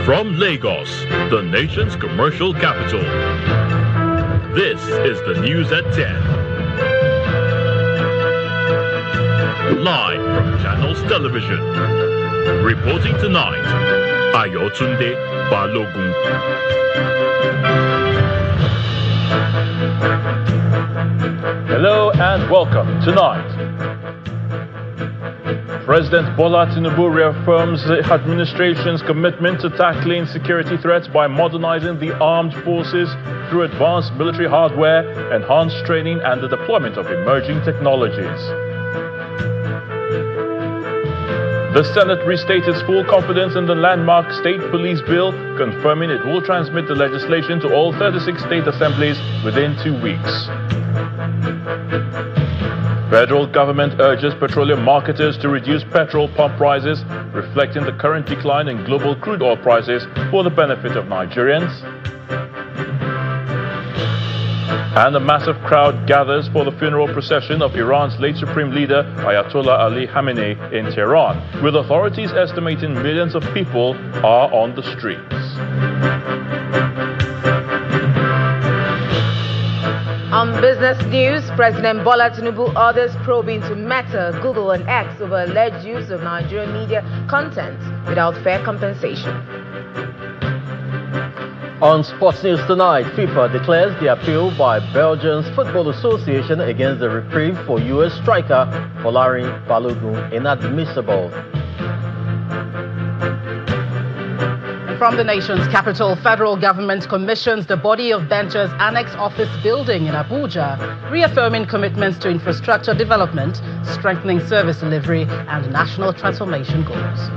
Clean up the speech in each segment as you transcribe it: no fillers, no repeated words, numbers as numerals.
From Lagos, the nation's commercial capital, this is the news at 10. Live from Channels Television. Reporting tonight, Ayotunde Balogun. Hello and welcome. Tonight, President Bola Tinubu reaffirms the administration's commitment to tackling security threats by modernizing the armed forces through advanced military hardware, enhanced training, and the deployment of emerging technologies. The Senate restated its full confidence in the landmark state police bill, confirming it will transmit the legislation to all 36 state assemblies within 2 weeks. Federal government urges petroleum marketers to reduce petrol pump prices, reflecting the current decline in global crude oil prices for the benefit of Nigerians. And a massive crowd gathers for the funeral procession of Iran's late supreme leader, Ayatollah Ali Khamenei, in Tehran, with authorities estimating millions of people are on the streets. On business news, President Bola Tinubu orders probe into Meta, Google and X over alleged use of Nigerian media content without fair compensation. On Sports News tonight, FIFA declares the appeal by Belgium's Football Association against the reprieve for U.S. striker Folarin Balogun inadmissible. From the nation's capital, federal government commissions the body of Bencher's annex office building in Abuja, reaffirming commitments to infrastructure development, strengthening service delivery, and national transformation goals.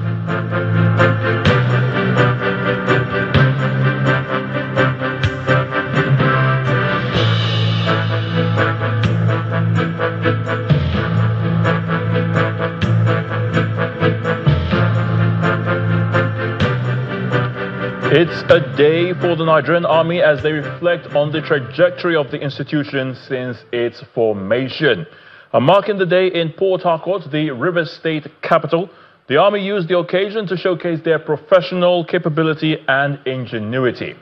It's a day for the Nigerian army as they reflect on the trajectory of the institution since its formation. Marking the day in Port Harcourt, the Rivers State capital, the army used the occasion to showcase their professional capability and ingenuity.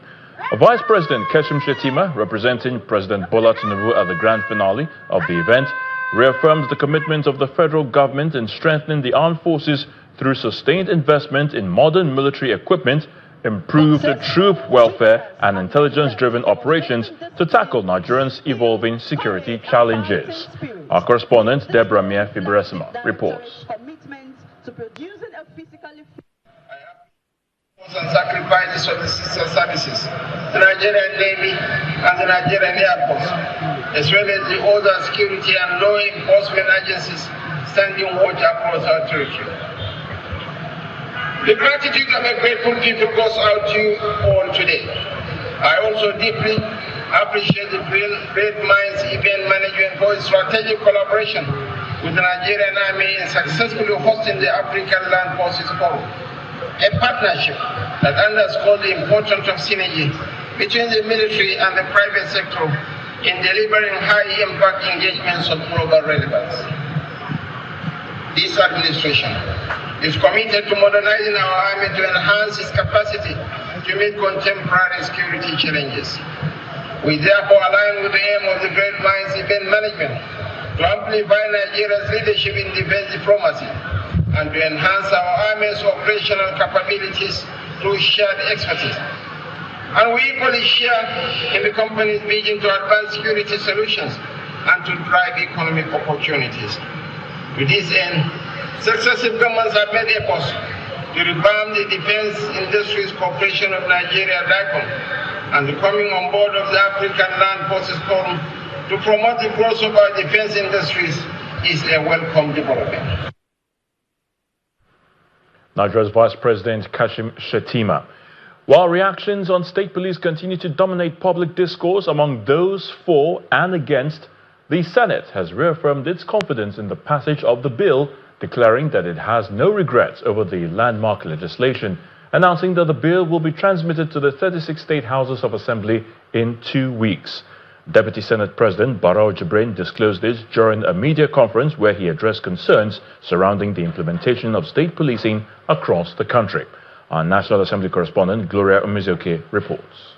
Vice President Kashim Shettima, representing President Bola Tinubu at the grand finale of the event, reaffirmed the commitment of the federal government in strengthening the armed forces through sustained investment in modern military equipment, improved troop welfare and intelligence-driven operations to tackle Nigerians' evolving security challenges. Our correspondent, Deborah Mia Fibresima, reports. And sacrifices of the sister services, the Nigerian Navy and the Nigerian Air Force, as well as the other security and law enforcement agencies standing watch across our territory. The gratitude of a grateful people goes out to you all today. I also deeply appreciate the Great Minds Event Management for its strategic collaboration with the Nigerian Army in successfully hosting the African Land Forces Forum, a partnership that underscores the importance of synergy between the military and the private sector in delivering high-impact engagements of global relevance. This administration is committed to modernizing our army to enhance its capacity to meet contemporary security challenges. We therefore align with the aim of the Great Minds Event Management to amplify Nigeria's leadership in defense diplomacy and to enhance our army's operational capabilities through shared expertise. And we equally share in the company's vision to advance security solutions and to drive economic opportunities. To this end, successive governments have made efforts to revamp the Defense Industries Corporation of Nigeria, DICOM, and the coming on board of the African Land Forces Forum to promote the growth of our defense industries is a welcome development. Nigeria's Vice President Kashim Shettima. While reactions on state police continue to dominate public discourse among those for and against, the Senate has reaffirmed its confidence in the passage of the bill, declaring that it has no regrets over the landmark legislation, announcing that the bill will be transmitted to the 36 state houses of assembly in 2 weeks. Deputy Senate President Barau Jibrin disclosed this during a media conference where he addressed concerns surrounding the implementation of state policing across the country. Our National Assembly correspondent, Gloria Umezoke, reports.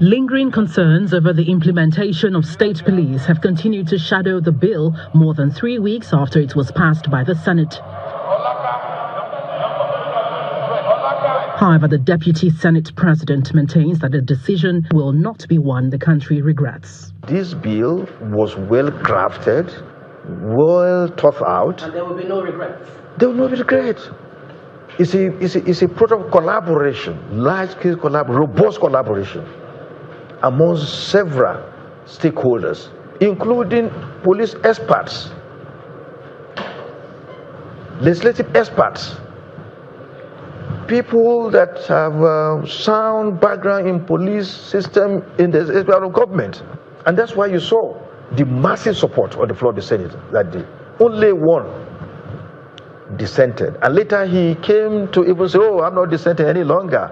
Lingering concerns over the implementation of state police have continued to shadow the bill more than 3 weeks after it was passed by the Senate. However, the Deputy Senate President maintains that the decision will not be one the country regrets. This bill was well crafted, well thought out. And there will be no regrets? There will not be regrets. It's a product of collaboration, large-scale collaboration, robust collaboration among several stakeholders, including police experts, legislative experts, people that have sound background in police system in the area of government. And that's why you saw the massive support on the floor of the Senate that day. Only one dissented, and later he came to even say, "Oh, I'm not dissenting any longer,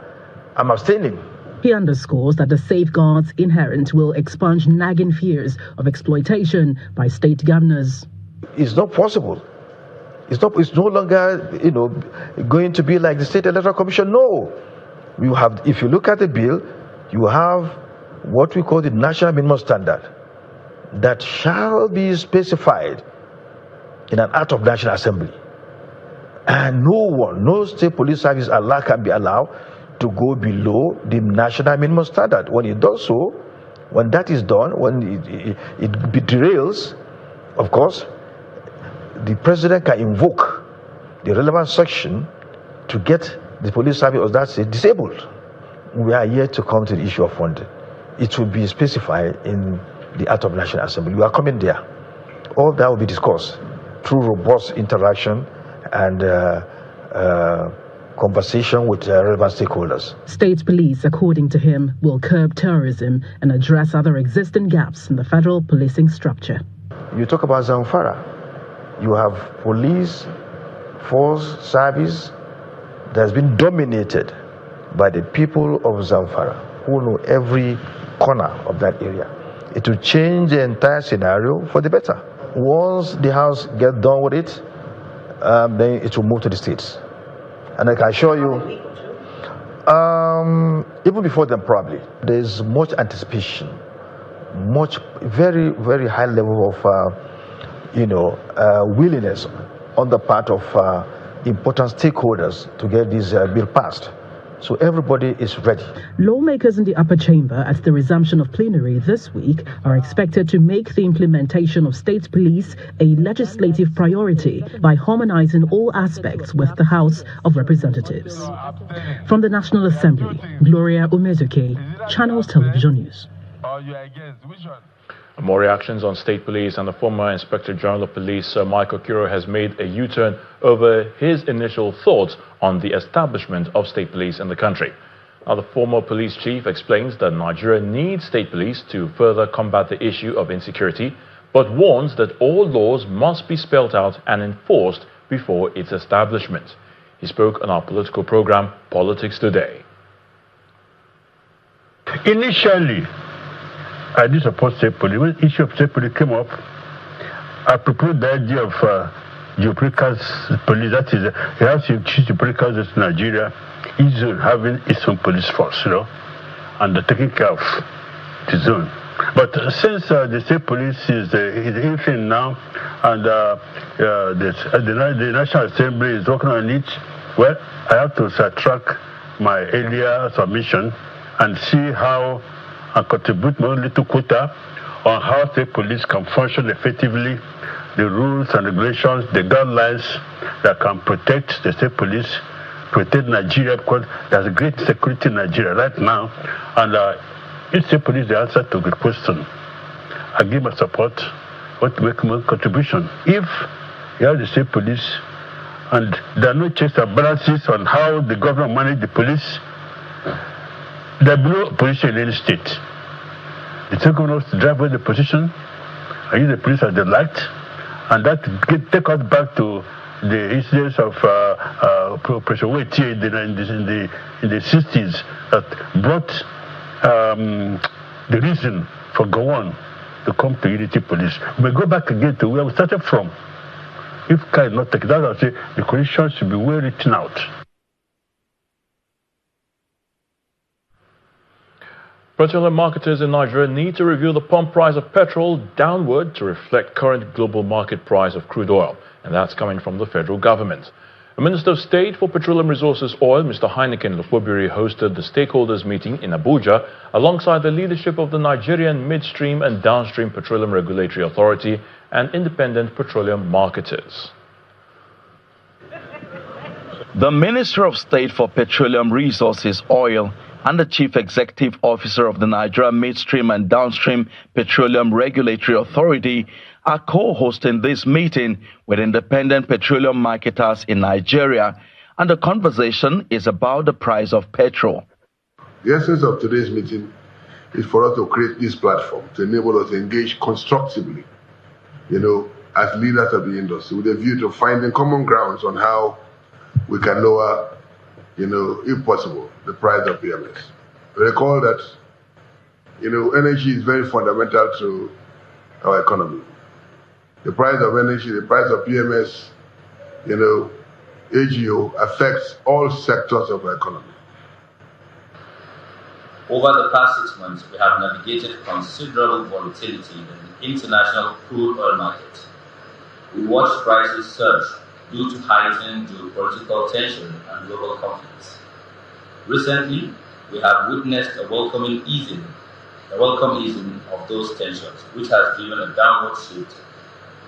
I'm abstaining." He underscores that the safeguards inherent will expunge nagging fears of exploitation by state governors. It's not possible. It's no longer, going to be like the State Electoral Commission. No, you have. If you look at the bill, you have what we call the national minimum standard that shall be specified in an act of National Assembly. And no state police service can be allowed to go below the national minimum standard. When it does so, when that is done, when it derails, of course, the president can invoke the relevant section to get the police service of that state disabled. We are yet to come to the issue of funding. It will be specified in the Act of National Assembly. We are coming there. All that will be discussed through robust interaction and conversation with relevant stakeholders. State police, according to him, will curb terrorism and address other existing gaps in the federal policing structure. You talk about Zamfara. You have police force service that has been dominated by the people of Zamfara, who know every corner of that area. It will change the entire scenario for the better. Once the House gets done with it, then it will move to the states. And I can assure you, even before then probably, there's much anticipation, very, very high level of, willingness on the part of important stakeholders to get this bill passed. So everybody is ready. Lawmakers in the upper chamber at the resumption of plenary this week are expected to make the implementation of state police a legislative priority by harmonizing all aspects with the House of Representatives. From the National Assembly, Gloria Umezoke, Channels Television News. More reactions on state police, and the former Inspector General of Police, Sir Michael Kuro, has made a U-turn over his initial thoughts on the establishment of state police in the country. Now, the former police chief explains that Nigeria needs state police to further combat the issue of insecurity, but warns that all laws must be spelled out and enforced before its establishment. He spoke on our political program, Politics Today. Initially, I did support state police. When the issue of state police came up, I proposed the idea of geopolitical police. That is, you have to choose geopolitical in Nigeria, each zone having its own police force, and taking care of the zone. But since the state police is anything now, and the National Assembly is working on it, well, I have to subtract my earlier submission and see how I contribute my own little quota on how state police can function effectively, the rules and regulations, the guidelines that can protect the state police, protect Nigeria, because there's a great security in Nigeria right now, and each state police the answer to the question. I give my support, what make my contribution. If you have the state police and there are no checks and balances on how the government manage the police, there will be no opposition in any state. The state government to drive away the opposition and use the police as they liked, and that take us back to the incidents of Operation Wait in the 60s that brought the reason for Gowon to come to Unity Police. We go back again to where we started from. If care is not taken, that's why I say the conditions should be well written out. Petroleum marketers in Nigeria need to review the pump price of petrol downward to reflect current global market price of crude oil, and that's coming from the federal government. The Minister of State for Petroleum Resources Oil, Mr. Heineken Lufobiri, hosted the stakeholders meeting in Abuja alongside the leadership of the Nigerian Midstream and Downstream Petroleum Regulatory Authority and independent petroleum marketers. The Minister of State for Petroleum Resources Oil and the Chief Executive Officer of the Nigeria Midstream and Downstream Petroleum Regulatory Authority are co-hosting this meeting with independent petroleum marketers in Nigeria, and the conversation is about the price of petrol. The essence of today's meeting is for us to create this platform to enable us to engage constructively, as leaders of the industry, with a view to finding common grounds on how we can lower, if possible, the price of PMS. Recall that, energy is very fundamental to our economy. The price of energy, the price of PMS, AGO affects all sectors of our economy. Over the past 6 months, we have navigated considerable volatility in the international crude oil market. We watched prices surge due to heightened geopolitical tension and global conflicts. Recently, we have witnessed a welcome easing of those tensions, which has driven a downward shift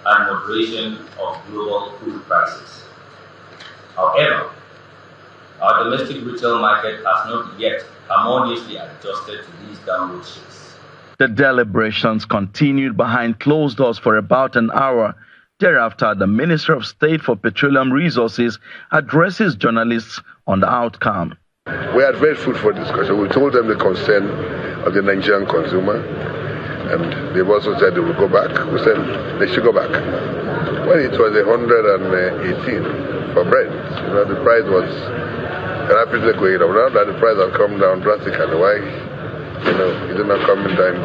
and moderation of global crude prices. However, our domestic retail market has not yet harmoniously adjusted to these downward shifts. The deliberations continued behind closed doors for about an hour. Thereafter, the Minister of State for Petroleum Resources addresses journalists on the outcome. We had very fruitful discussion. We told them the concern of the Nigerian consumer, and they've also said they will go back. We said they should go back. When it was 118 for Brent, the price was rapidly going up. Now that the price has come down drastically, why? It's not coming down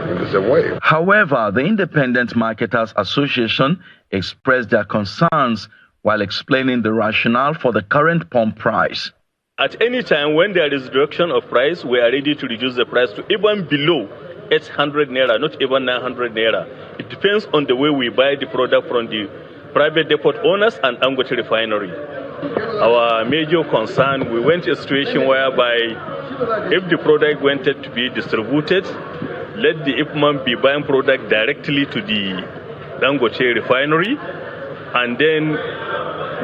in the same way. However, the Independent Marketers Association expressed their concerns while explaining the rationale for the current pump price. At any time when there is reduction of price, we are ready to reduce the price to even below 800 naira, not even 900 naira. It depends on the way we buy the product from the private depot owners and Dangote refinery. Our major concern, we went to a situation whereby if the product wanted to be distributed, let the IPMAN be buying product directly to the Dangote refinery, and then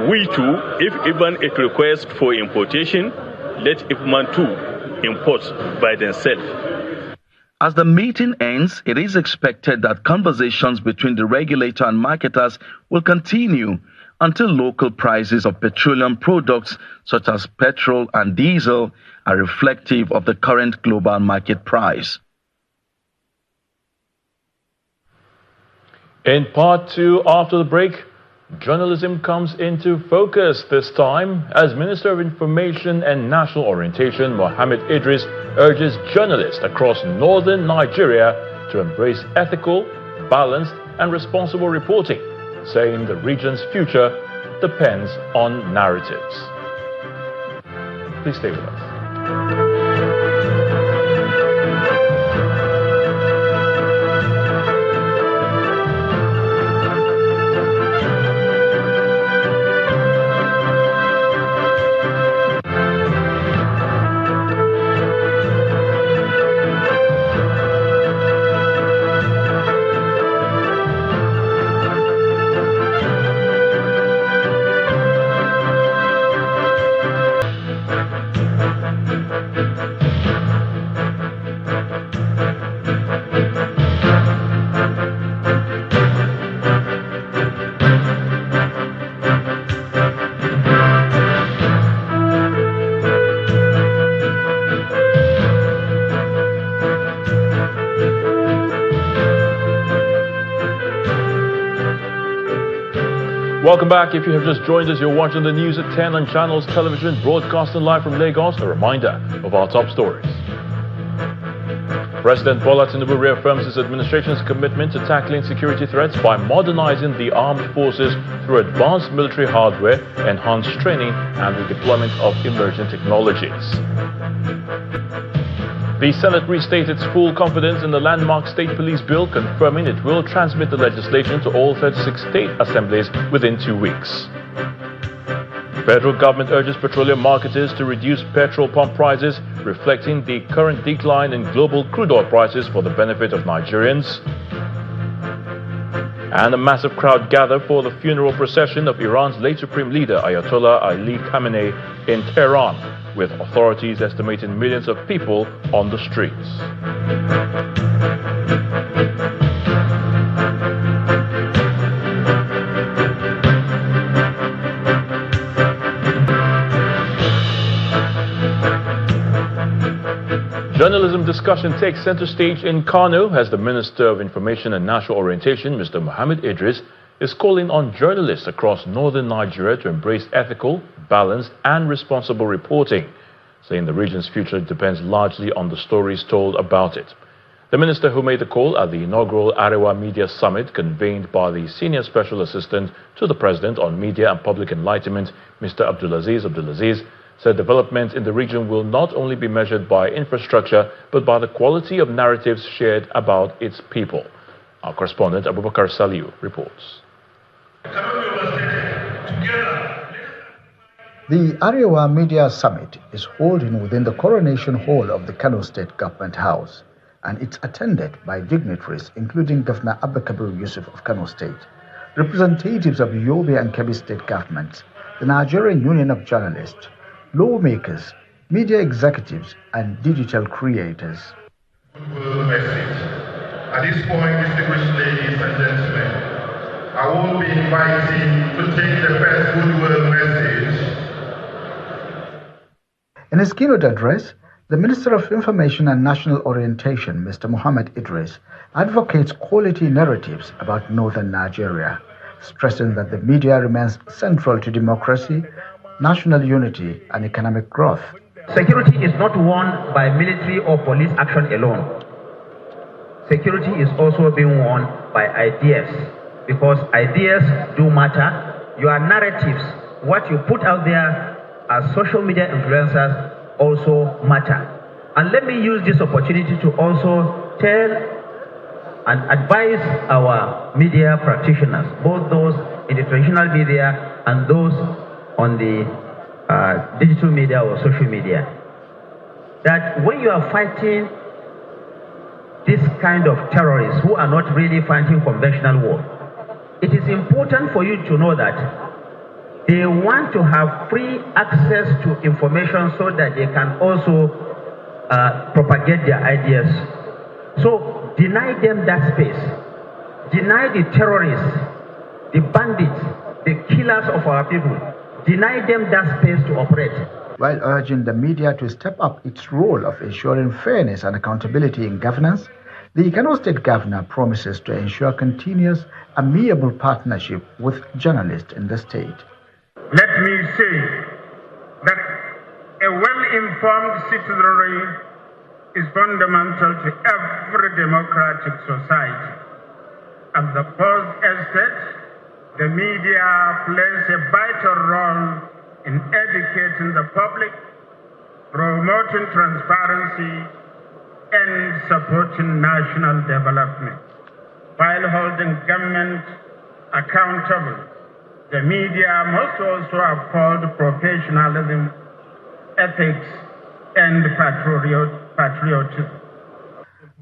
we too, if even it requests for importation, let IPMAN too import by themselves. As the meeting ends, it is expected that conversations between the regulator and marketers will continue until local prices of petroleum products such as petrol and diesel are reflective of the current global market price. In part two, after the break, journalism comes into focus this time as Minister of Information and National Orientation Mohammed Idris urges journalists across northern Nigeria to embrace ethical, balanced and responsible reporting, saying the region's future depends on narratives. Please stay with us. Welcome back. If you have just joined us, you're watching the news at 10 on Channels Television, broadcasting live from Lagos. A reminder of our top stories. President Bola Tinubu reaffirms his administration's commitment to tackling security threats by modernizing the armed forces through advanced military hardware, enhanced training, and the deployment of emerging technologies. The Senate restated its full confidence in the landmark state police bill, confirming it will transmit the legislation to all 36 state assemblies within 2 weeks. Federal government urges petroleum marketers to reduce petrol pump prices, reflecting the current decline in global crude oil prices for the benefit of Nigerians. And a massive crowd gathered for the funeral procession of Iran's late supreme leader Ayatollah Ali Khamenei in Tehran, with authorities estimating millions of people on the streets. Journalism discussion takes center stage in Kano as the Minister of Information and National Orientation, Mr. Mohammed Idris, is calling on journalists across northern Nigeria to embrace ethical, balanced and responsible reporting, saying the region's future depends largely on the stories told about it. The minister, who made the call at the inaugural Arewa Media Summit convened by the Senior Special Assistant to the President on Media and Public Enlightenment, Mr. Abdulaziz, said development in the region will not only be measured by infrastructure, but by the quality of narratives shared about its people. Our correspondent, Abubakar Saliu, reports. The Arewa Media Summit is holding within the Coronation Hall of the Kano State Government House, and it's attended by dignitaries including Governor Abba Kabir Yusuf of Kano State, representatives of Yobe and Kebbi State governments, the Nigerian Union of Journalists, lawmakers, media executives, and digital creators. At this point, distinguished ladies and gentlemen, I will be inviting to take the first goodwill message. In his keynote address, the Minister of Information and National Orientation, Mr. Mohammed Idris, advocates quality narratives about northern Nigeria, stressing that the media remains central to democracy, national unity, and economic growth. Security is not won by military or police action alone. Security is also being won by ideas, because ideas do matter. Your narratives, what you put out there as social media influencers, also matter. And let me use this opportunity to also tell and advise our media practitioners, both those in the traditional media and those on the digital media or social media, that when you are fighting this kind of terrorists who are not really fighting conventional war, it is important for you to know that they want to have free access to information so that they can also propagate their ideas. So deny them that space. Deny the terrorists, the bandits, the killers of our people. Deny them that space to operate. While urging the media to step up its role of ensuring fairness and accountability in governance, the Kano State Governor promises to ensure continuous, amiable partnership with journalists in the state. Let me say that a well-informed citizenry is fundamental to every democratic society. At the post-estate, the media plays a vital role in educating the public, promoting transparency, and supporting national development. While holding government accountable, the media must also uphold professionalism, ethics, and patriotism.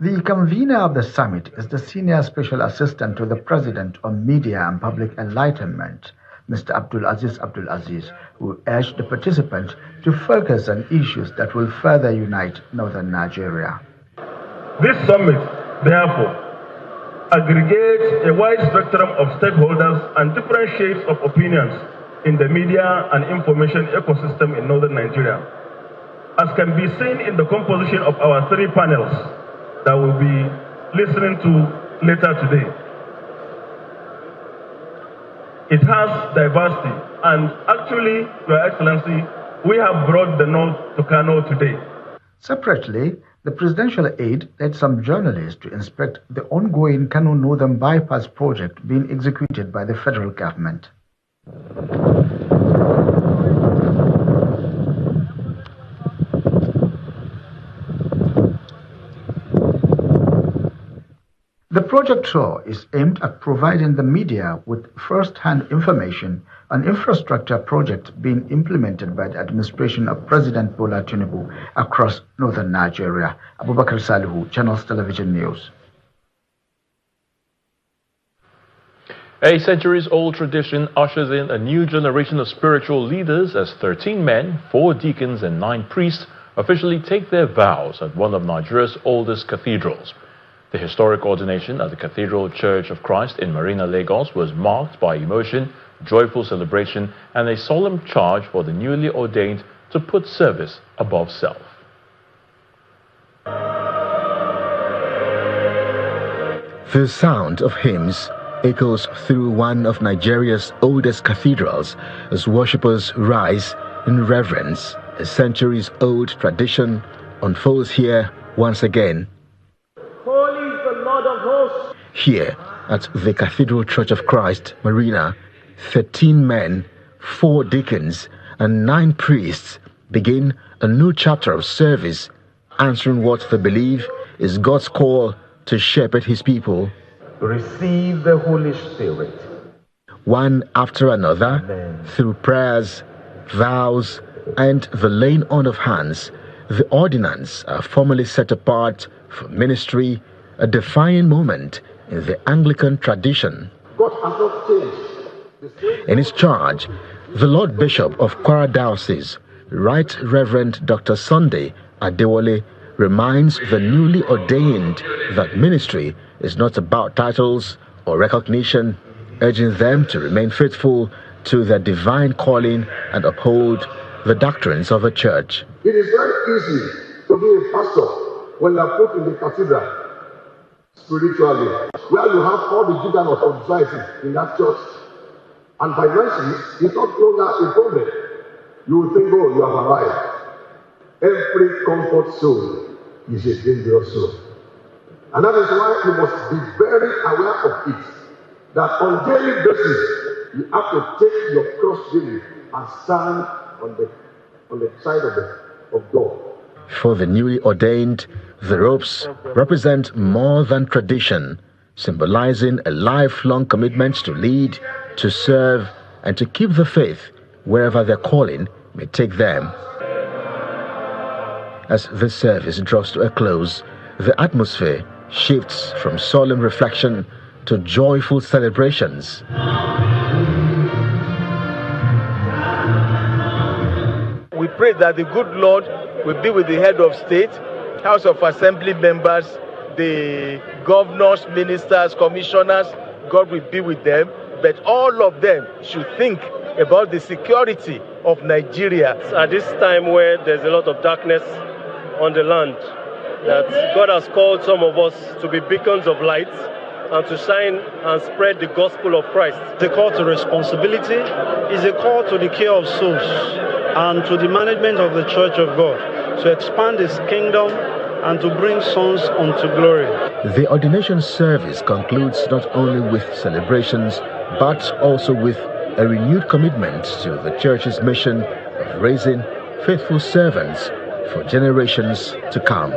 The convener of the summit is the Senior Special Assistant to the President on Media and Public Enlightenment, Mr. Abdulaziz, who urged the participants to focus on issues that will further unite northern Nigeria. This summit, therefore, aggregates a wide spectrum of stakeholders and different shades of opinions in the media and information ecosystem in northern Nigeria, as can be seen in the composition of our three panels that we'll be listening to later today. It has diversity, and actually, Your Excellency, we have brought the North to Kano today. Separately, the presidential aide led some journalists to inspect the ongoing Kano Northern Bypass project being executed by the federal government. project tour is aimed at providing the media with first-hand information on infrastructure projects being implemented by the administration of President Bola Tinubu across northern Nigeria. Abubakar Salihu, Channels Television News. A centuries-old tradition ushers in a new generation of spiritual leaders as 13 men, 4 deacons and 9 priests officially take their vows at one of Nigeria's oldest cathedrals. The historic ordination at the Cathedral Church of Christ in Marina, Lagos was marked by emotion, joyful celebration and a solemn charge for the newly ordained to put service above self. The sound of hymns echoes through one of Nigeria's oldest cathedrals as worshippers rise in reverence. A centuries-old tradition unfolds here once again. Holy is the Lord of hosts. Here at the Cathedral Church of Christ, Marina, 13 men, 4 deacons and 9 priests begin a new chapter of service, answering what they believe is God's call to shepherd his people. Receive the Holy Spirit. One after another, Amen. Through prayers, vows, and the laying on of hands, the ordinands are formally set apart for ministry, a defining moment in the Anglican tradition. God has not changed. In his charge, the Lord Bishop of Kwara Diocese, Right Reverend Dr. Sunday Adewale, reminds the newly ordained that ministry is not about titles or recognition, urging them to remain faithful to their divine calling and uphold the doctrines of the church. It is very easy to be a pastor when you are put in the cathedral spiritually, where you have all the deacons of society in that church. And financially, it's not longer a problem. You will think, oh, you have arrived. Every comfort soul is a dangerous soul. And that is why you must be very aware of it. That on daily basis, you have to take your cross daily and stand on the side of God. For the newly ordained, the robes represent more than tradition, symbolizing a lifelong commitment to lead, to serve, and to keep the faith wherever their calling may take them. As this service draws to a close, the atmosphere shifts from solemn reflection to joyful celebrations. We pray that the good Lord will be with the head of state, House of Assembly members, the governors, ministers, commissioners. God will be with them, but all of them should think about the security of Nigeria. At this time where there's a lot of darkness on the land, that God has called some of us to be beacons of light and to shine and spread the gospel of Christ. The call to responsibility is a call to the care of souls and to the management of the Church of God, to expand His kingdom and to bring sons unto glory. The ordination service concludes not only with celebrations, but also with a renewed commitment to the Church's mission of raising faithful servants for generations to come.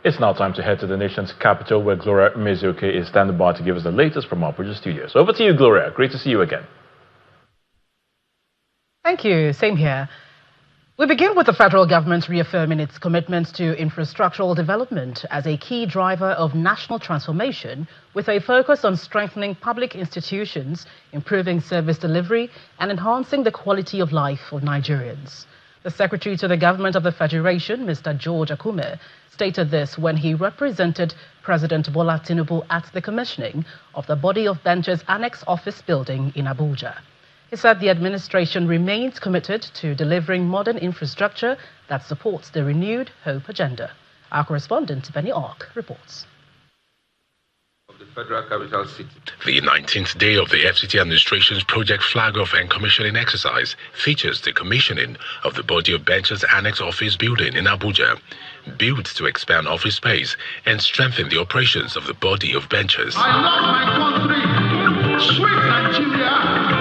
It's now time to head to the nation's capital, where Gloria Mezioke is standing by to give us the latest from our Abuja studios. Over to you, Gloria. Great to see you again. Thank you. Same here. We begin with the federal government reaffirming its commitment to infrastructural development as a key driver of national transformation, with a focus on strengthening public institutions, improving service delivery, and enhancing the quality of life of Nigerians. The Secretary to the Government of the Federation, Mr. George Akume, stated this when he represented President Bola Tinubu at the commissioning of the Body of Benches Annex Office building in Abuja. He said the administration remains committed to delivering modern infrastructure that supports the renewed hope agenda. Our correspondent, Benny Ork, reports. The Federal Capital City. The 19th day of the FCT administration's Project Flag Off and Commissioning exercise features the commissioning of the Body of Benches Annex Office building in Abuja, built to expand office space and strengthen the operations of the Body of Benches. I love my country, sweet Nigeria.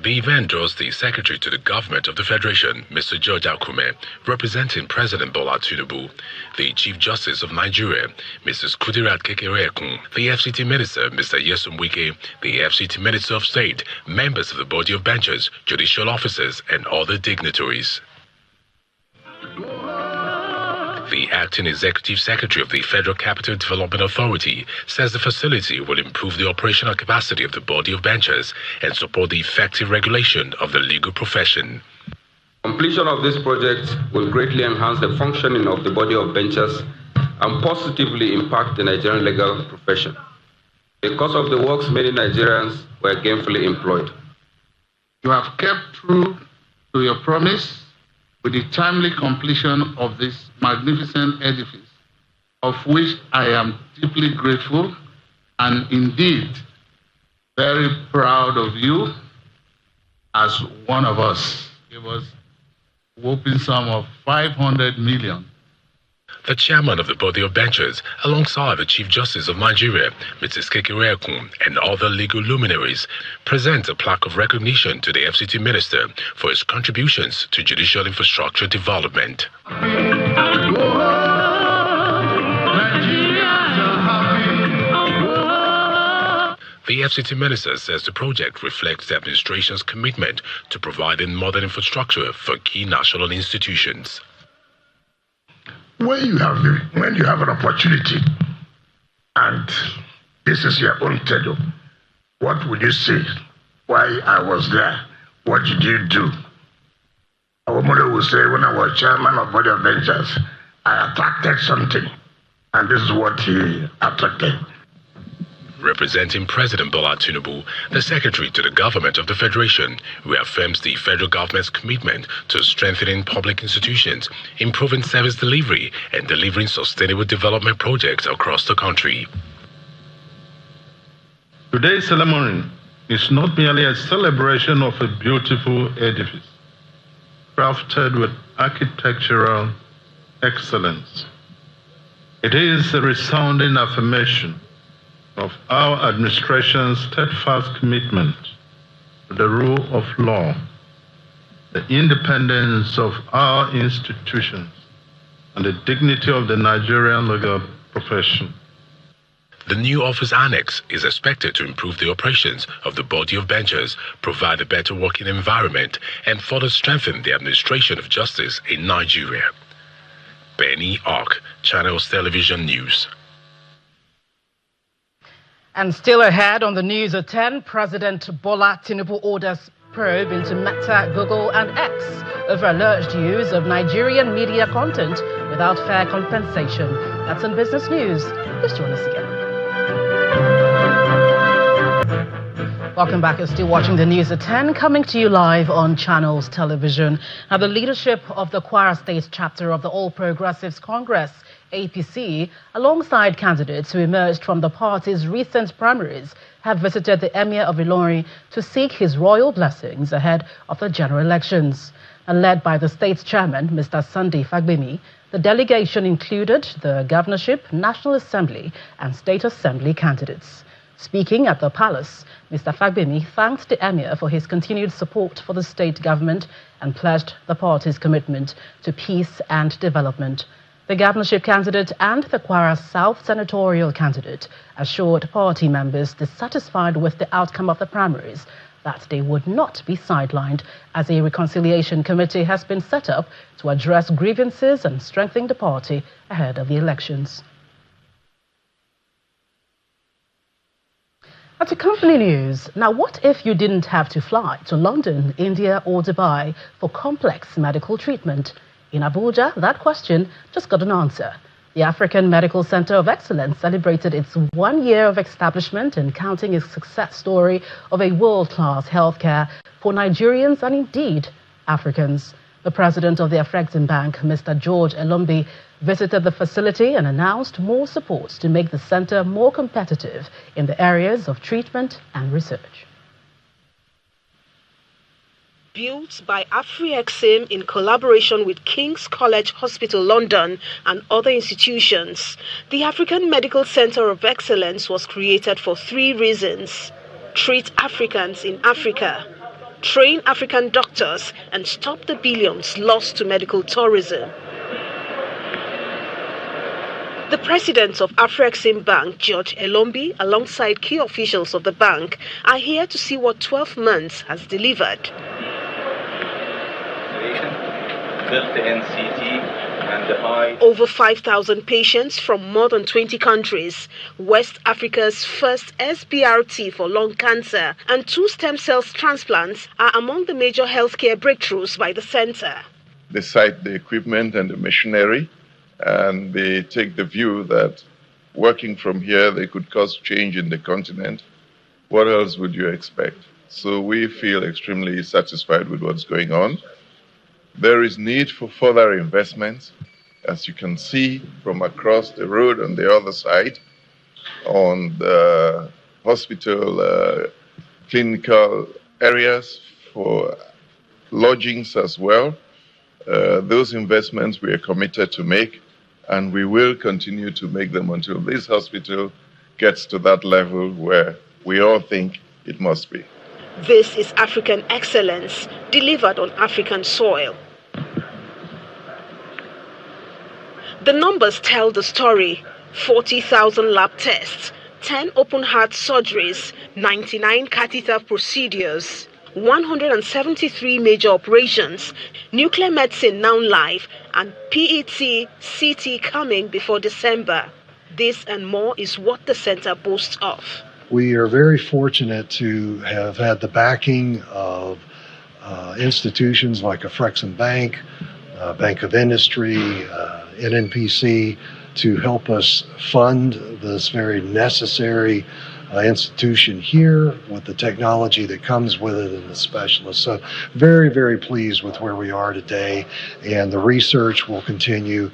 The event draws the Secretary to the Government of the Federation, Mr. George Akume, representing President Bola Tinubu, the Chief Justice of Nigeria, Mrs. Kudirat Kekereekun, the FCT Minister, Mr. Nyesom Wike, the FCT Minister of State, members of the Body of Benchers, judicial officers, and other dignitaries. The Acting Executive Secretary of the Federal Capital Development Authority says the facility will improve the operational capacity of the Body of Benchers and support the effective regulation of the legal profession. Completion of this project will greatly enhance the functioning of the Body of Benchers and positively impact the Nigerian legal profession. Because of the works, many Nigerians were gainfully employed. You have kept true to your promise with the timely completion of this magnificent edifice, of which I am deeply grateful and indeed very proud of you as one of us. It was a whopping sum of 500 million. The chairman of the Body of Benchers, alongside the Chief Justice of Nigeria, Mrs. Kekereekun, and other legal luminaries, present a plaque of recognition to the FCT Minister for his contributions to judicial infrastructure development. The FCT Minister says the project reflects the administration's commitment to providing modern infrastructure for key national institutions. When you have an opportunity and this is your own tenure, what would you say? Why I was there? What did you do? Our mother would say, when I was chairman of Body of Benchers, I attracted something, and this is what he attracted. Representing President Bola Tinubu, the Secretary to the Government of the Federation reaffirms the federal government's commitment to strengthening public institutions, improving service delivery, and delivering sustainable development projects across the country. Today's ceremony is not merely a celebration of a beautiful edifice, crafted with architectural excellence. It is a resounding affirmation of our administration's steadfast commitment to the rule of law, the independence of our institutions, and the dignity of the Nigerian legal profession. The new office annex is expected to improve the operations of the Body of Benchers, provide a better working environment, and further strengthen the administration of justice in Nigeria. Benny Ark, Channels Television News. And still ahead on the news at 10, President Bola Tinubu orders probe into Meta, Google and X over alleged use of Nigerian media content without fair compensation. That's in business news. Please join us again. Welcome back. You're still watching the news at 10, coming to you live on Channels Television. Now, the leadership of the Kwara State chapter of the All Progressives Congress, APC, alongside candidates who emerged from the party's recent primaries, have visited the Emir of Ilorin to seek his royal blessings ahead of the general elections. And led by the state's chairman, Mr. Sunday Fagbemi, the delegation included the governorship, National Assembly and State Assembly candidates. Speaking at the palace, Mr. Fagbemi thanked the Emir for his continued support for the state government and pledged the party's commitment to peace and development. The governorship candidate and the Kwara South senatorial candidate assured party members dissatisfied with the outcome of the primaries that they would not be sidelined, as a reconciliation committee has been set up to address grievances and strengthen the party ahead of the elections. To company news. Now, what if you didn't have to fly to London, India or Dubai for complex medical treatment? In Abuja, that question just got an answer. The African Medical Center of Excellence celebrated its 1 year of establishment and counting its success story of a world-class healthcare for Nigerians and indeed Africans. The president of the Afrexim Bank, Mr. George Elombi, visited the facility and announced more support to make the center more competitive in the areas of treatment and research. Built by Afrexim in collaboration with King's College Hospital London and other institutions, the African Medical Center of Excellence was created for 3 reasons: treat Africans in Africa, train African doctors, and stop the billions lost to medical tourism. The president of Afrexim Bank, George Elombi, alongside key officials of the bank, are here to see what 12 months has delivered. Built the NCT and the high. Over 5,000 patients from more than 20 countries, West Africa's first SBRT for lung cancer, and 2 stem cells transplants are among the major healthcare breakthroughs by the center. They cite the equipment and the machinery, and they take the view that working from here, they could cause change in the continent. What else would you expect? So we feel extremely satisfied with what's going on. There is need for further investment, as you can see from across the road on the other side, on the hospital, clinical areas, for lodgings as well. Those investments we are committed to make, and we will continue to make them until this hospital gets to that level where we all think it must be. This is African excellence delivered on African soil. The numbers tell the story. 40,000 lab tests, 10 open heart surgeries, 99 catheter procedures, 173 major operations, nuclear medicine now live, and PET, CT coming before December. This and more is what the center boasts of. We are very fortunate to have had the backing of institutions like Afrexim Bank, Bank of Industry, NNPC, to help us fund this very necessary institution here with the technology that comes with it and the specialists. So very, very pleased with where we are today, and the research will continue.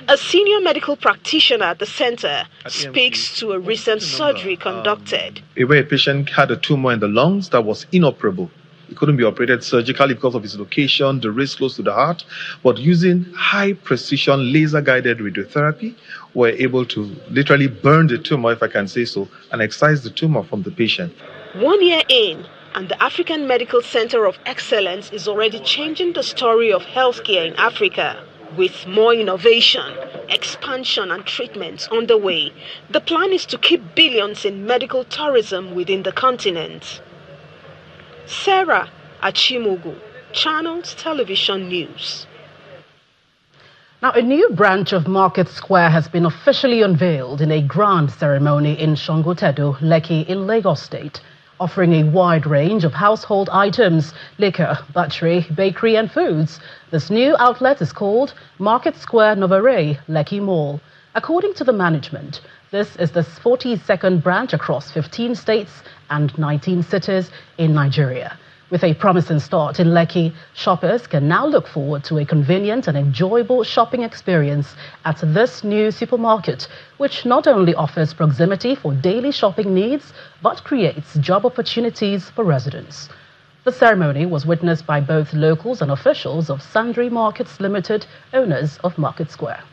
A senior medical practitioner at the center speaks to a recent surgery conducted. A patient had a tumor in the lungs that was inoperable. It couldn't be operated surgically because of its location, the risk close to the heart. But using high precision laser guided radiotherapy, we're able to literally burn the tumor, if I can say so, and excise the tumor from the patient. 1 year in, and the African Medical Center of Excellence is already changing the story of healthcare in Africa. With more innovation, expansion and treatments on the way, the plan is to keep billions in medical tourism within the continent. Sarah Achimogu, Channels Television News. Now, a new branch of Market Square has been officially unveiled in a grand ceremony in Songotedo, Lekki in Lagos State, offering a wide range of household items, liquor, butchery, bakery and foods. This new outlet is called Market Square Novare, Lekki Mall. According to the management, this is the 42nd branch across 15 states and 19 cities in Nigeria. With a promising start in Lekki, shoppers can now look forward to a convenient and enjoyable shopping experience at this new supermarket, which not only offers proximity for daily shopping needs, but creates job opportunities for residents. The ceremony was witnessed by both locals and officials of Sundry Markets Limited, owners of Market Square.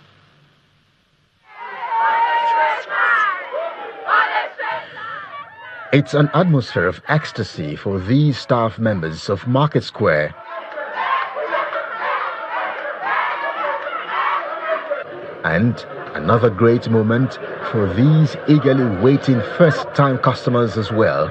It's an atmosphere of ecstasy for these staff members of Market Square. And another great moment for these eagerly waiting first-time customers as well.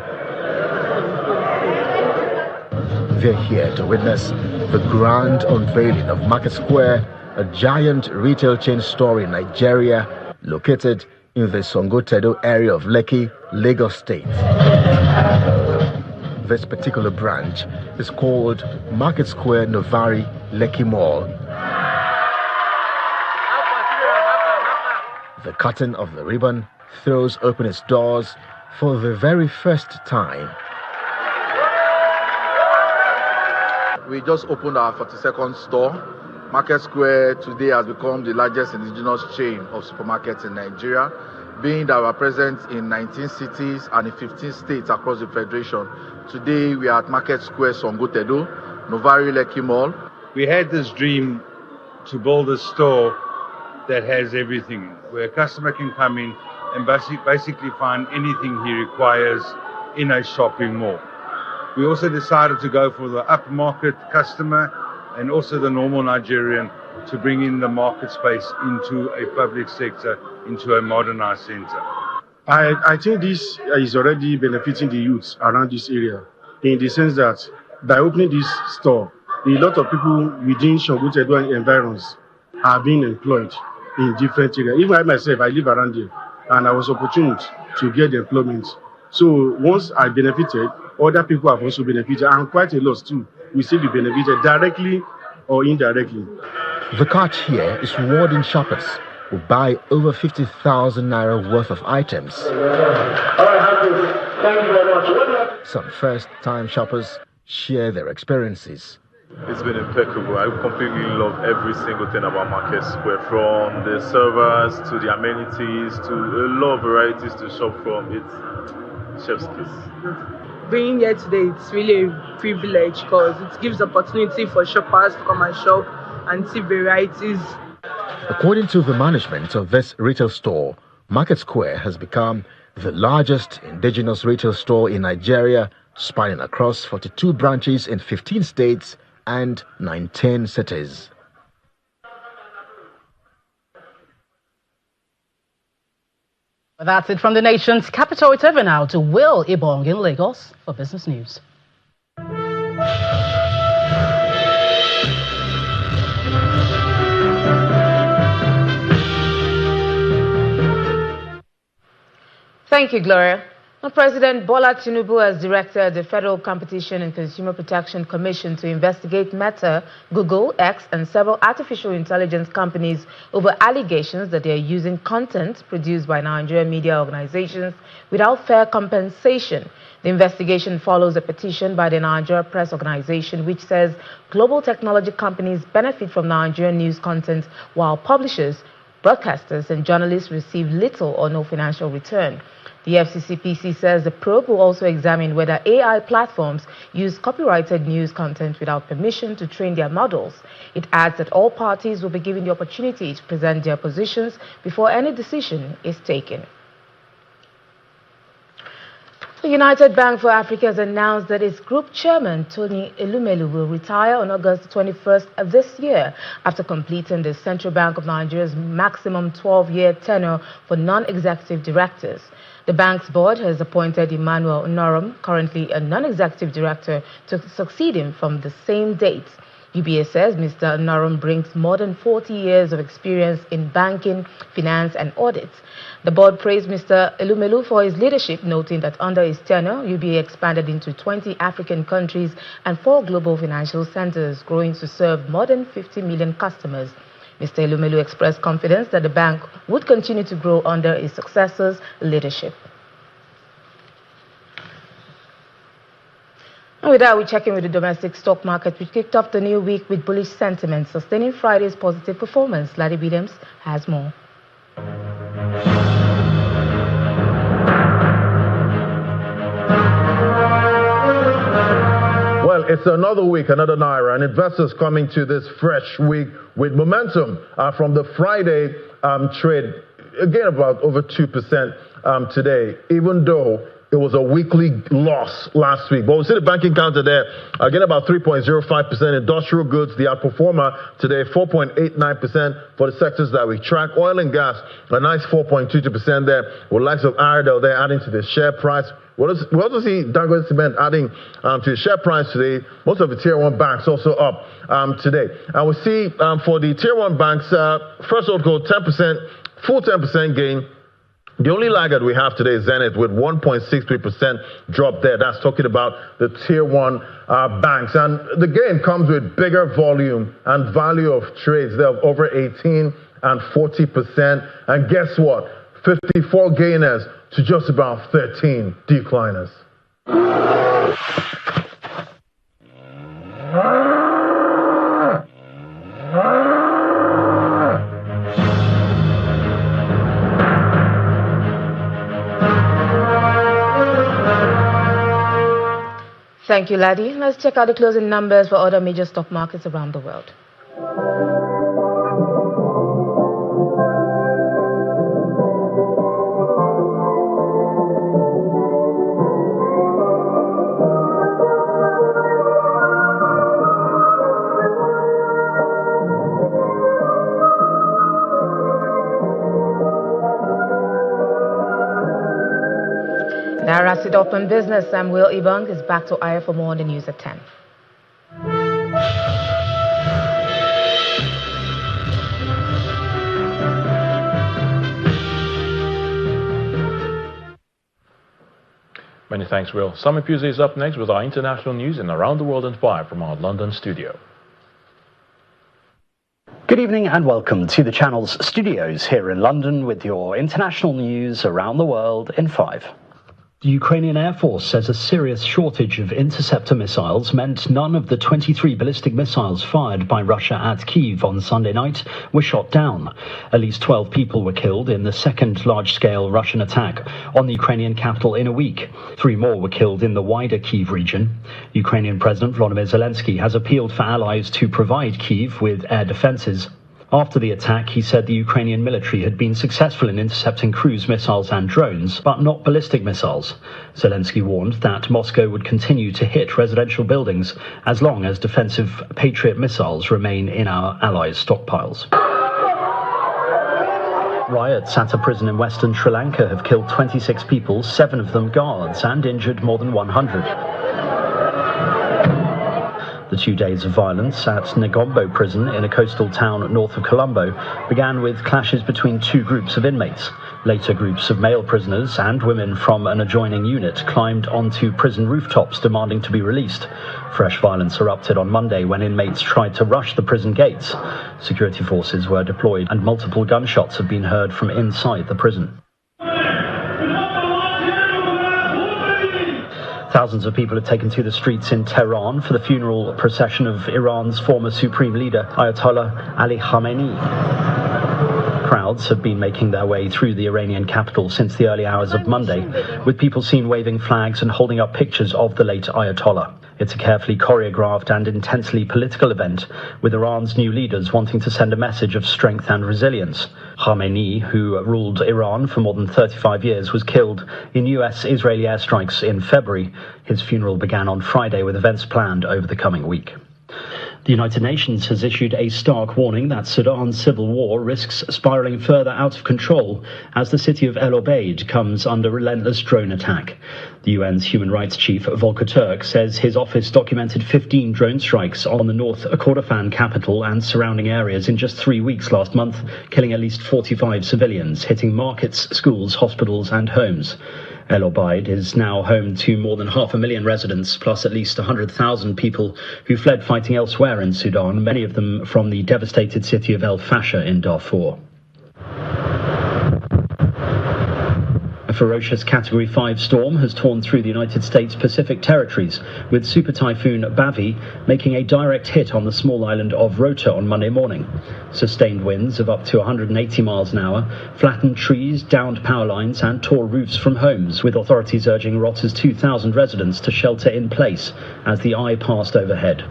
They're here to witness the grand unveiling of Market Square, a giant retail chain store in Nigeria, located in the Songotedo area of Lekki, Lagos State. This particular branch is called Market Square Novare, Lekki Mall. The cutting of the ribbon throws open its doors for the very first time. We just opened our 42nd store. Market Square today has become the largest indigenous chain of supermarkets in Nigeria, being that we are present in 19 cities and in 15 states across the Federation. Today we are at Market Square Songotedo, Novare Lekki Mall. We had this dream to build a store that has everything, where a customer can come in and basically find anything he requires in a shopping mall. We also decided to go for the upmarket customer and also the normal Nigerian to bring in the market space into a public sector, into a modernized center. I think this is already benefiting the youths around this area in the sense that by opening this store, a lot of people within Shogutedo environs are being employed in different areas. Even I myself, I live around here, and I was opportune to get employment. So once I benefited, other people have also benefited, and quite a lot too. We still be benefited directly or indirectly. The cart here is rewarding shoppers who buy over 50,000 naira worth of items. Thank you very much. Some first-time shoppers share their experiences. It's been impeccable. I completely love every single thing about Market Square, from the servers to the amenities to a lot of varieties to shop from. It's chef's kiss. Being here today, it's really a privilege because it gives opportunity for shoppers to come and shop and see varieties. According to the management of this retail store, Market Square has become the largest indigenous retail store in Nigeria, spanning across 42 branches in 15 states and 19 cities. Well, that's it from the nation's capital. It's over now to Will Ibong in Lagos for business news. Thank you, Gloria. Now, President Bola Tinubu has directed the Federal Competition and Consumer Protection Commission to investigate Meta, Google, X, and several artificial intelligence companies over allegations that they are using content produced by Nigerian media organizations without fair compensation. The investigation follows a petition by the Nigeria Press Organization, which says global technology companies benefit from Nigerian news content while publishers, broadcasters, and journalists receive little or no financial return. The FCCPC says the probe will also examine whether AI platforms use copyrighted news content without permission to train their models. It adds that all parties will be given the opportunity to present their positions before any decision is taken. The United Bank for Africa has announced that its group chairman, Tony Elumelu, will retire on August 21st of this year after completing the Central Bank of Nigeria's maximum 12-year tenure for non-executive directors. The bank's board has appointed Emmanuel Norum, currently a non-executive director, to succeed him from the same date. UBA says Mr. Norum brings more than 40 years of experience in banking, finance, and audit. The board praised Mr. Elumelu for his leadership, noting that under his tenure, UBA expanded into 20 African countries and 4 global financial centers, growing to serve more than 50 million customers. Mr. Elumelu expressed confidence that the bank would continue to grow under his successor's leadership. And with that, we check in with the domestic stock market, which kicked off the new week with bullish sentiment, sustaining Friday's positive performance. Larry Williams has more. Well, it's another week, another Naira, and investors coming to this fresh week with momentum from the Friday trade, again about over 2% today, even though it was a weekly loss last week. But we see the banking counter there, again about 3.05%. Industrial goods, the outperformer today, 4.89% for the sectors that we track. Oil and gas, a nice 4.22% there, with likes of Arewa there adding to the share price. We also see Dangote Cement adding to the share price today. Most of the Tier 1 banks also up today. And we see for the Tier 1 banks, first of all, 10%, full 10% gain. The only laggard we have today is Zenith with 1.63% drop there. That's talking about the Tier 1 banks. And the gain comes with bigger volume and value of trades there of over 18 and 40%. And guess what? 54 gainers to just about 13 decliners. Thank you, Laddie. Let's check out the closing numbers for other major stock markets around the world. Now, wraps it up on business. Samuel Ibang is back to Arewa for more on the news at 10. Many thanks, Will. Sami Puse is up next with our international news and around the world in 5 from our London studio. Good evening and welcome to the channel's studios here in London with your international news around the world in 5. The Ukrainian Air Force says a serious shortage of interceptor missiles meant none of the 23 ballistic missiles fired by Russia at Kyiv on Sunday night were shot down. At least 12 people were killed in the second large-scale Russian attack on the Ukrainian capital in a week. 3 more were killed in the wider Kyiv region. Ukrainian President Volodymyr Zelensky has appealed for allies to provide Kyiv with air defenses. After the attack, he said the Ukrainian military had been successful in intercepting cruise missiles and drones, but not ballistic missiles. Zelensky warned that Moscow would continue to hit residential buildings as long as defensive Patriot missiles remain in our allies' stockpiles. Riots at a prison in western Sri Lanka have killed 26 people, 7 of them guards, and injured more than 100. The 2 days of violence at Negombo prison in a coastal town north of Colombo began with clashes between 2 groups of inmates. Later, groups of male prisoners and women from an adjoining unit climbed onto prison rooftops demanding to be released. Fresh violence erupted on Monday when inmates tried to rush the prison gates. Security forces were deployed and multiple gunshots have been heard from inside the prison. Thousands of people have taken to the streets in Tehran for the funeral procession of Iran's former supreme leader, Ayatollah Ali Khamenei. Crowds have been making their way through the Iranian capital since the early hours of Monday, with people seen waving flags and holding up pictures of the late Ayatollah. It's a carefully choreographed and intensely political event, with Iran's new leaders wanting to send a message of strength and resilience. Khamenei, who ruled Iran for more than 35 years, was killed in US-Israeli airstrikes in February. His funeral began on Friday with events planned over the coming week. The United Nations has issued a stark warning that Sudan's civil war risks spiraling further out of control as the city of El Obeid comes under relentless drone attack. The UN's human rights chief, Volker Turk, says his office documented 15 drone strikes on the North Kordofan capital and surrounding areas in just 3 weeks last month, killing at least 45 civilians, hitting markets, schools, hospitals and homes. El Obeid is now home to more than 500,000 residents, plus at least 100,000 people who fled fighting elsewhere in Sudan, many of them from the devastated city of El Fasher in Darfur. A ferocious Category 5 storm has torn through the United States Pacific territories, with Super Typhoon Bavi making a direct hit on the small island of Rota on Monday morning. Sustained winds of up to 180 miles an hour flattened trees, downed power lines and tore roofs from homes, with authorities urging Rota's 2,000 residents to shelter in place as the eye passed overhead.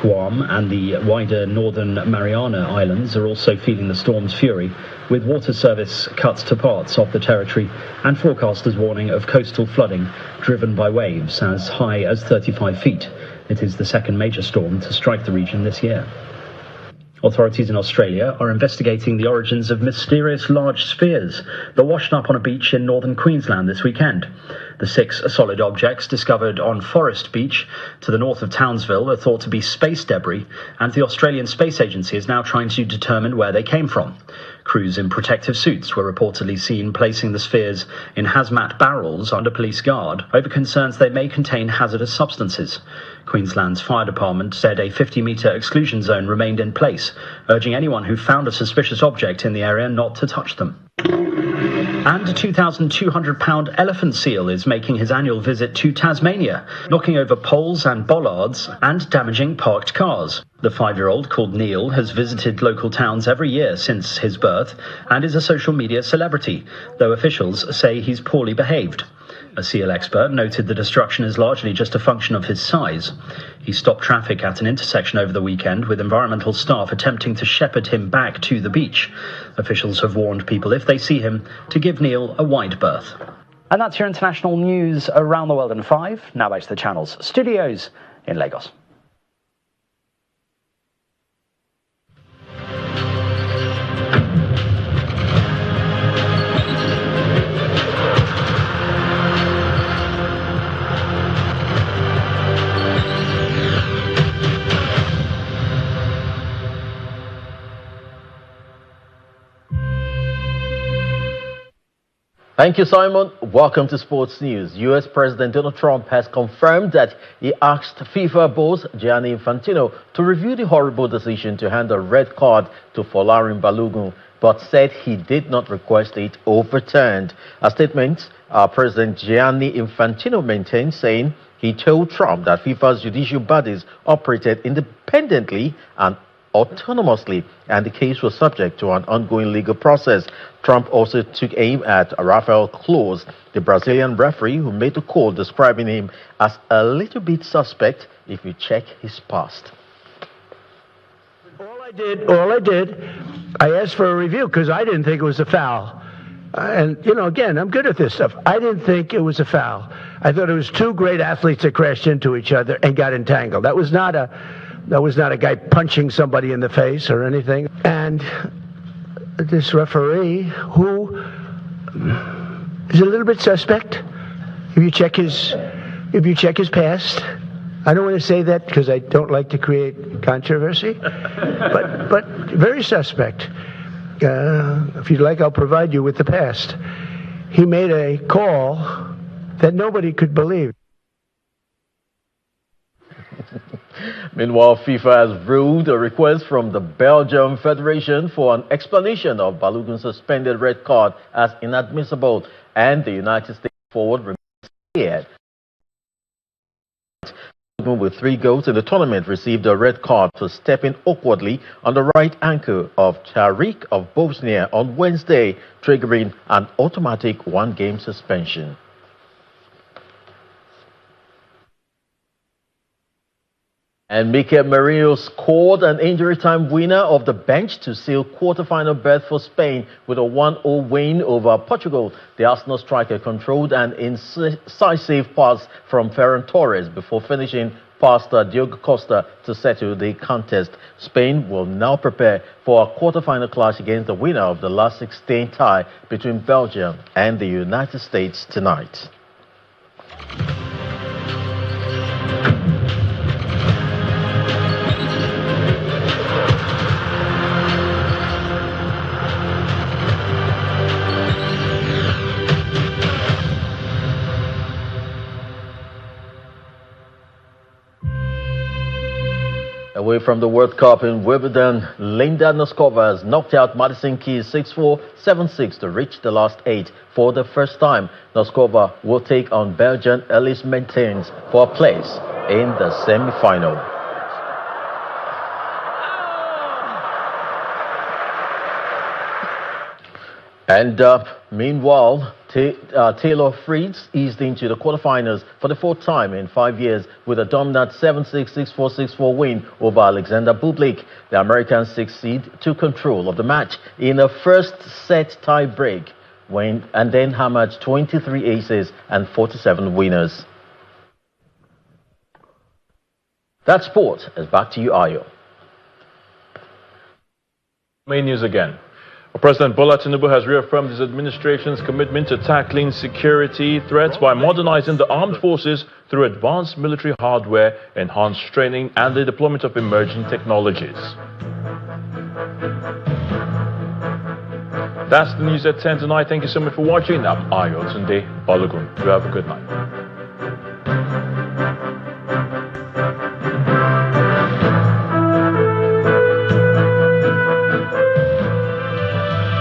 Guam and the wider northern Mariana Islands are also feeling the storm's fury, with water service cuts to parts of the territory and forecasters warning of coastal flooding driven by waves as high as 35 feet. It is the second major storm to strike the region this year. Authorities in Australia are investigating the origins of mysterious large spheres that washed up on a beach in northern Queensland this weekend. The 6 solid objects discovered on Forest Beach to the north of Townsville are thought to be space debris, and the Australian Space Agency is now trying to determine where they came from. Crews in protective suits were reportedly seen placing the spheres in hazmat barrels under police guard over concerns they may contain hazardous substances. Queensland's fire department said a 50-metre exclusion zone remained in place, urging anyone who found a suspicious object in the area not to touch them. And a 2,200-pound elephant seal is making his annual visit to Tasmania, knocking over poles and bollards and damaging parked cars. The 5-year-old, called Neil, has visited local towns every year since his birth and is a social media celebrity, though officials say he's poorly behaved. A seal expert noted the destruction is largely just a function of his size. He stopped traffic at an intersection over the weekend, with environmental staff attempting to shepherd him back to the beach. Officials have warned people, if they see him, to give Neil a wide berth. And that's your international news around the world in 5. Now back to the channel's studios in Lagos. Thank you, Simon. Welcome to Sports News. U.S. President Donald Trump has confirmed that he asked FIFA boss Gianni Infantino to review the horrible decision to hand a red card to Folarin Balogun, but said he did not request it overturned. A statement President Gianni Infantino maintained, saying he told Trump that FIFA's judicial bodies operated independently and autonomously, and the case was subject to an ongoing legal process. Trump also took aim at Rafael Claus, the Brazilian referee who made the call, describing him as a little bit suspect if you check his past. All I did, I asked for a review because I didn't think it was a foul. And, you know, again, I'm good at this stuff. I didn't think it was a foul. I thought it was two great athletes that crashed into each other and got entangled. That was not a guy punching somebody in the face or anything. And this referee, who is a little bit suspect, if you check his past. I don't want to say that because I don't like to create controversy, but very suspect. If you'd like, I'll provide you with the past. He made a call that nobody could believe. Meanwhile, FIFA has ruled a request from the Belgium Federation for an explanation of Balogun's suspended red card as inadmissible, and the United States forward remains cleared. With 3 goals in the tournament, received a red card for stepping awkwardly on the right ankle of Tariq of Bosnia on Wednesday, triggering an automatic 1-game suspension. And Mikel Merino scored an injury-time winner off the bench to seal quarter-final berth for Spain with a 1-0 win over Portugal. The Arsenal striker controlled an incisive pass from Ferran Torres before finishing past Diogo Costa to settle the contest. Spain will now prepare for a quarter-final clash against the winner of the last 16 tie between Belgium and the United States tonight. Away from the World Cup in Wimbledon, Linda Noskova has knocked out Madison Keys 6-4, 7-6 to reach the last 8 for the first time. Noskova will take on Belgian Elise Mertens for a place in the semi-final. And meanwhile, Taylor Fritz eased into the quarterfinals for the 4th time in 5 years with a dominant 7-6, 6-4, 6-4 win over Alexander Bublik. The American 6th seed took control of the match in a first-set tie-break and then hammered 23 aces and 47 winners. That sport is back to you, Ayo. Main news again. President Bola Tinubu has reaffirmed his administration's commitment to tackling security threats by modernizing the armed forces through advanced military hardware, enhanced training, and the deployment of emerging technologies. That's the news at 10 tonight. Thank you so much for watching. I'm Ayo Tunde Balogun. You have a good night.